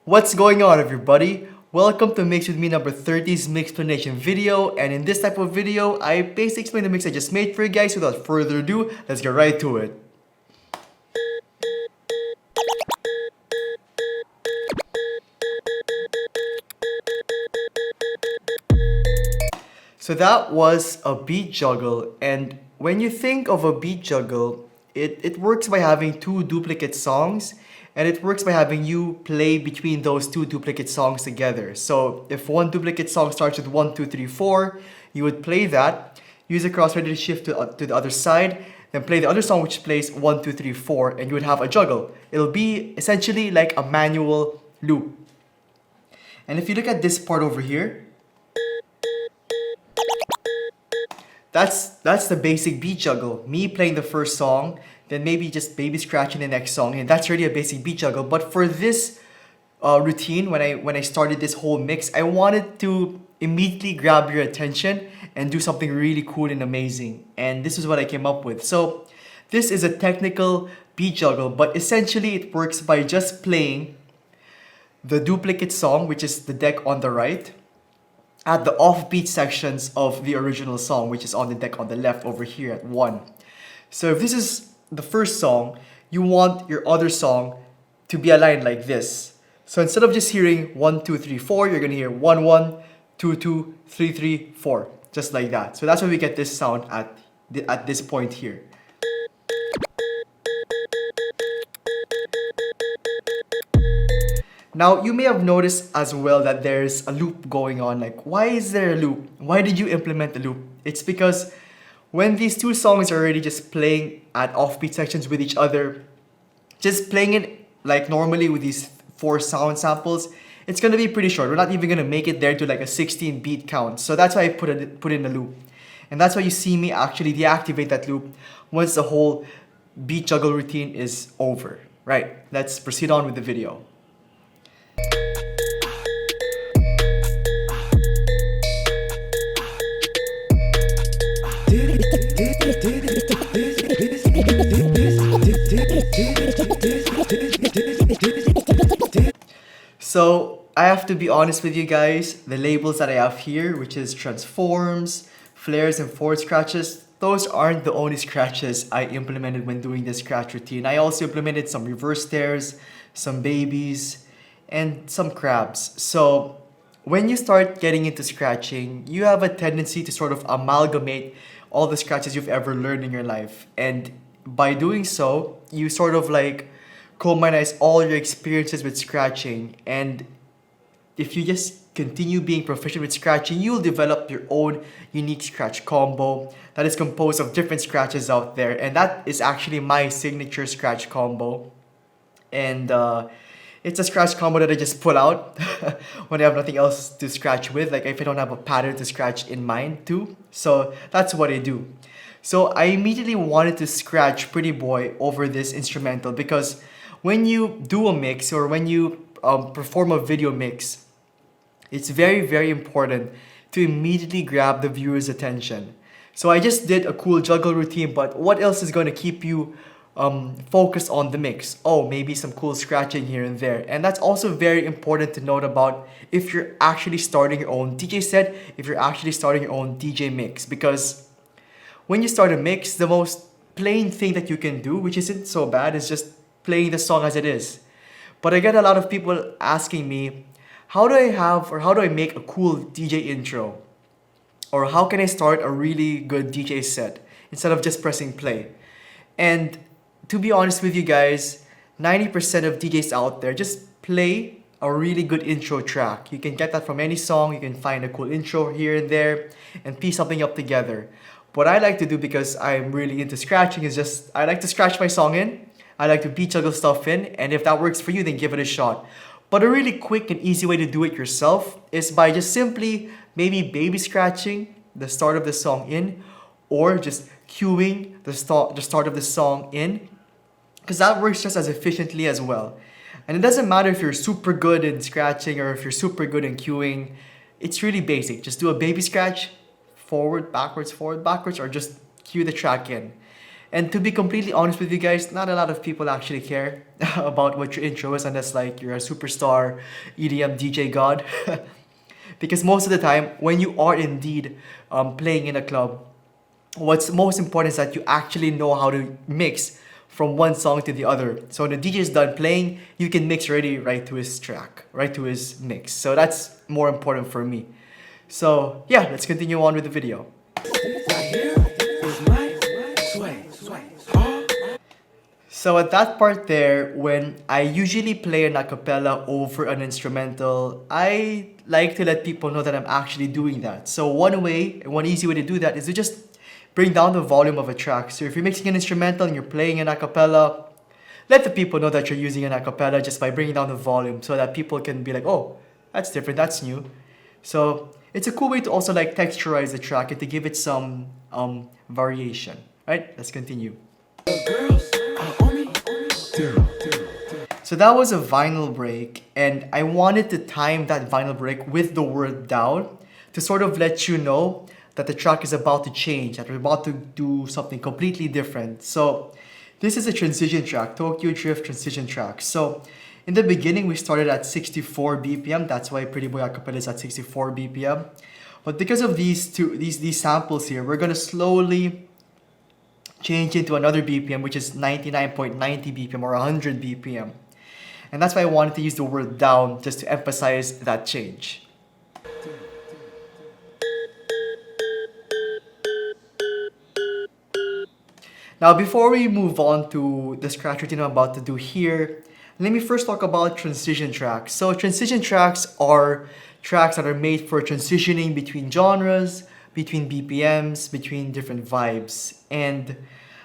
What's going on, everybody? Welcome to Mix with Me number 30's Mixplanation video, and in this type of video, I basically explain the mix I just made for you guys. Without further ado, let's get right to it. So that was a beat juggle, and when you think of a beat juggle, it works by having two duplicate songs, and it works by having you play between those two duplicate songs together. So if one duplicate song starts with 1, 2, 3, 4, you would play that, use a cross ready to shift to the other side, then play the other song which plays 1, 2, 3, 4, and you would have a juggle. It'll be essentially like a manual loop. And if you look at this part over here, that's the basic beat juggle. Me playing the first song, then maybe just baby scratching the next song, and that's already a basic beat juggle. But for this routine, when I started this whole mix, I wanted to immediately grab your attention and do something really cool and amazing. And this is what I came up with. So this is a technical beat juggle, but essentially it works by just playing the duplicate song, which is the deck on the right, at the offbeat sections of the original song, which is on the deck on the left over here at 1. So if this is the first song, you want your other song to be aligned like this. So instead of just hearing 1, 2, 3, 4, you're gonna hear 1, 1, 2, 2, 3, 3, 4, just like that. So that's why we get this sound at this point here. Now, you may have noticed as well that there's a loop going on. Like, why is there a loop? Why did you implement the loop? It's because when these two songs are already just playing at offbeat sections with each other, just playing it like normally with these 4 sound samples, it's gonna be pretty short. We're not even gonna make it there to like a 16 beat count. So that's why I put in a loop. And that's why you see me actually deactivate that loop once the whole beat juggle routine is over. Right, let's proceed on with the video. So I have to be honest with you guys, the labels that I have here, which is transforms, flares, and forward scratches, those aren't the only scratches I implemented when doing this scratch routine. I also implemented some reverse stairs, some babies, and some crabs. So when you start getting into scratching, you have a tendency to sort of amalgamate all the scratches you've ever learned in your life. And by doing so, you sort of like commonize all your experiences with scratching. And if you just continue being proficient with scratching, you'll develop your own unique scratch combo that is composed of different scratches out there. And that is actually my signature scratch combo. And it's a scratch combo that I just pull out when I have nothing else to scratch with, like if I don't have a pattern to scratch in mind too. So that's what I do. So I immediately wanted to scratch Pretty Boy over this instrumental because when you do a mix or when you perform a video mix, it's very, very important to immediately grab the viewer's attention. So I just did a cool juggle routine, but what else is going to keep you focused on the mix? Oh, maybe some cool scratching here and there. And that's also very important to note about if you're actually starting your own DJ set, if you're actually starting your own DJ mix. Because when you start a mix, the most plain thing that you can do, which isn't so bad, is just playing the song as it is. But I get a lot of people asking me, how do I make a cool DJ intro? Or how can I start a really good DJ set instead of just pressing play? And to be honest with you guys, 90% of DJs out there just play a really good intro track. You can get that from any song, you can find a cool intro here and there and piece something up together. What I like to do, because I'm really into scratching, is just I like to scratch my song in, I like to beat juggle stuff in, and if that works for you, then give it a shot. But a really quick and easy way to do it yourself is by just simply maybe baby scratching the start of the song in, or just cueing the start of the song in, because that works just as efficiently as well. And it doesn't matter if you're super good in scratching or if you're super good in cueing. It's really basic. Just do a baby scratch, forward, backwards, or just cue the track in. And to be completely honest with you guys, not a lot of people actually care about what your intro is unless like you're a superstar EDM DJ god. Because most of the time, when you are indeed playing in a club, what's most important is that you actually know how to mix from one song to the other. So when the DJ is done playing, you can mix ready right to his track, right to his mix. So that's more important for me. So yeah, let's continue on with the video. So at that part there, when I usually play an acapella over an instrumental, I like to let people know that I'm actually doing that. So one easy way to do that is to just bring down the volume of a track. So if you're mixing an instrumental and you're playing an acapella, let the people know that you're using an acapella just by bringing down the volume so that people can be like, oh, that's different, that's new. So it's a cool way to also like texturize the track and to give it some variation. Right? Let's continue. So that was a vinyl break, and I wanted to time that vinyl break with the word down to sort of let you know that the track is about to change, that we're about to do something completely different. So this is a transition track, Tokyo Drift transition track. So in the beginning, we started at 64 BPM. That's why Pretty Boy Acapella is at 64 BPM. But because of these samples here, we're gonna slowly change into another BPM, which is 99.90 BPM or 100 BPM. And that's why I wanted to use the word down just to emphasize that change. Now, before we move on to the scratch routine I'm about to do here, let me first talk about transition tracks. So transition tracks are tracks that are made for transitioning between genres, between BPMs, between different vibes. And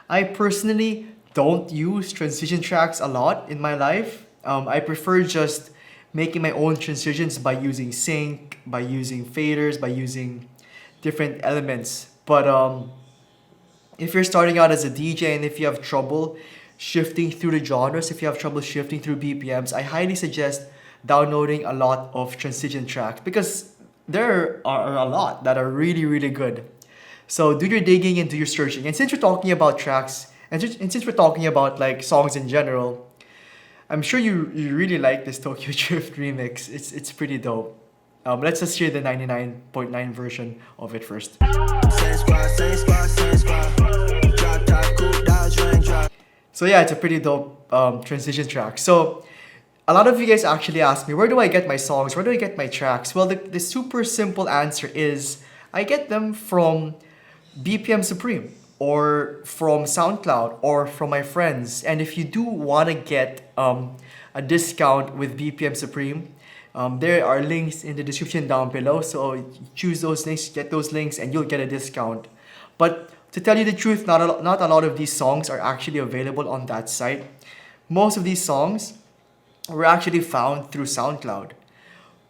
I personally don't use transition tracks a lot in my life. I prefer just making my own transitions by using sync, by using faders, by using different elements. But if you're starting out as a DJ and if you have trouble shifting through the genres, if you have trouble shifting through BPMs, I highly suggest downloading a lot of transition tracks because there are a lot that are really, really good. So do your digging and do your searching. And since we're talking about tracks, and since we're talking about like songs in general, I'm sure you really like this Tokyo Drift remix. It's pretty dope. Let's just hear the 99.9 version of it first. So yeah, it's a pretty dope transition track. So a lot of you guys actually ask me, where do I get my songs? Where do I get my tracks? Well, the super simple answer is I get them from BPM Supreme or from SoundCloud or from my friends. And if you do want to get a discount with BPM Supreme, there are links in the description down below. So choose those links, get those links, and you'll get a discount. But to tell you the truth, not a lot of these songs are actually available on that site. Most of these songs were actually found through SoundCloud.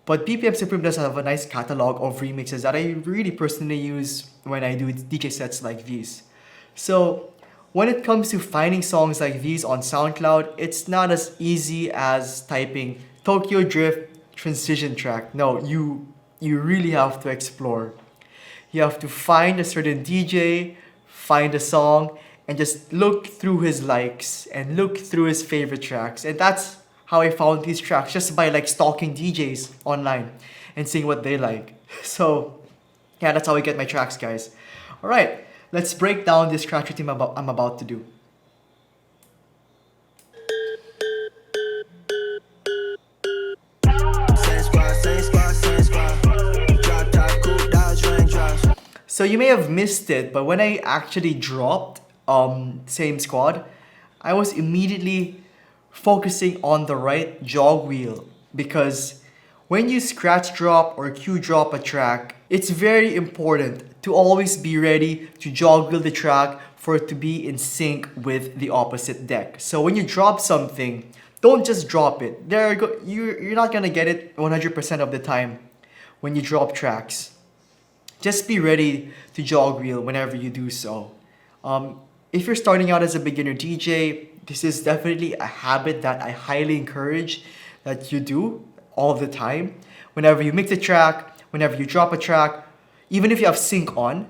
But BPM Supreme does have a nice catalog of remixes that I really personally use when I do DJ sets like these. So when it comes to finding songs like these on SoundCloud, it's not as easy as typing Tokyo Drift transition track. No, you really have to explore. You have to find a certain DJ, find a song, and just look through his likes and look through his favorite tracks. And that's how I found these tracks, just by like stalking DJs online and seeing what they like. So yeah, that's how I get my tracks, guys. All right, let's break down this scratch routine I'm about to do. So you may have missed it, but when I actually dropped Same Squad, I was immediately focusing on the right jog wheel, because when you scratch drop or cue drop a track, it's very important to always be ready to jog wheel the track for it to be in sync with the opposite deck. So when you drop something, don't just drop it. You're not gonna get it 100% of the time when you drop tracks. Just be ready to jog wheel whenever you do so. If you're starting out as a beginner DJ, this is definitely a habit that I highly encourage that you do all the time. Whenever you mix a track, whenever you drop a track, even if you have sync on,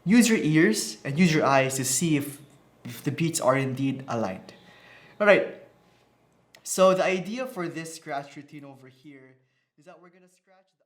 use your ears and use your eyes to see if if the beats are indeed aligned. All right. So the idea for this scratch routine over here is that we're gonna scratch the